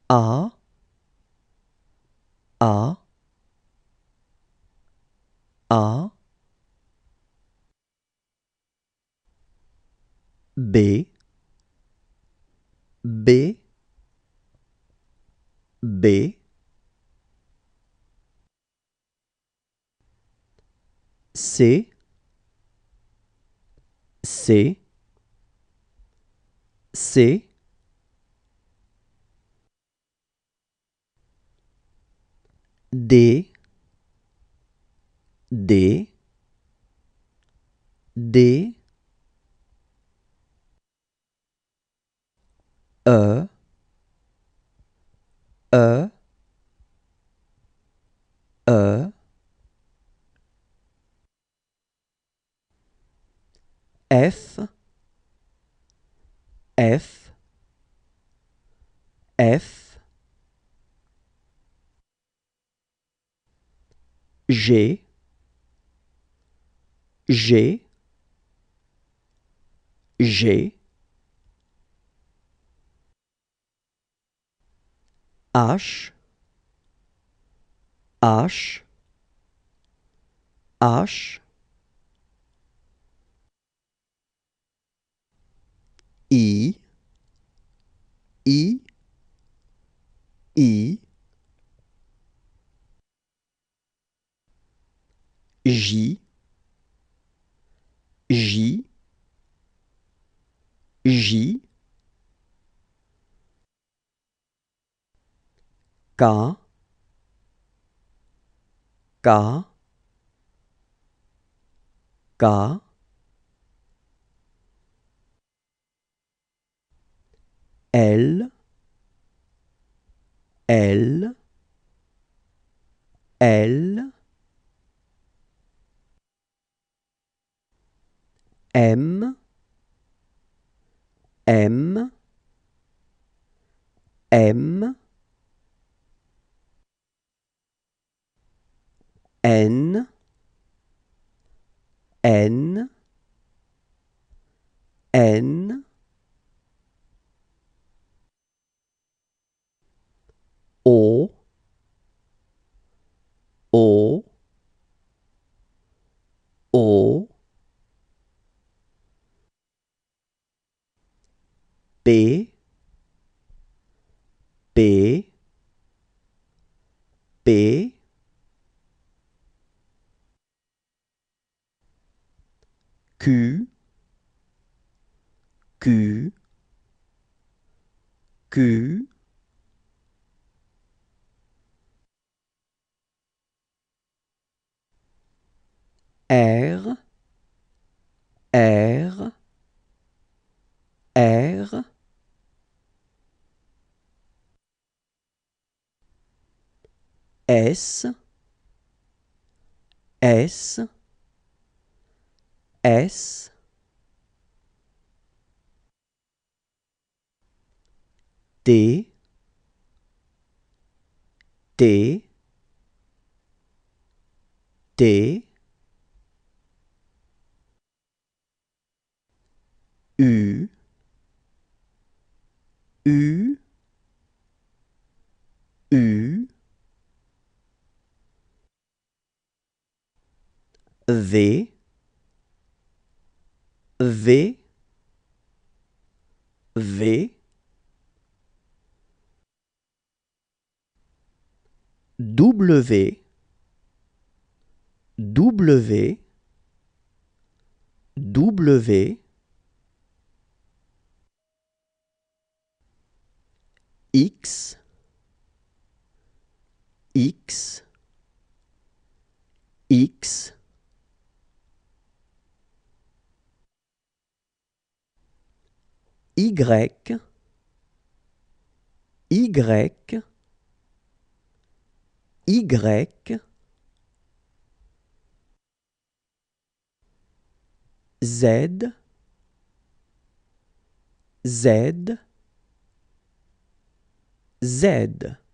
A, A, A, B, B, B, C, C, C, D, D, D, E, E, E, F, F, F, G, G, G, H, H, H, I, I, I, J, J, J, K, K, K, L, L, L, M, M, M, N, N, N, O, O, O, P, P, P, Q, Q, Q, R, R, R, S, S, S, T, T, T, U, U, U, V, V, V, W, W, W, X, X, X, Y, Y, Y, Z, Z, Z.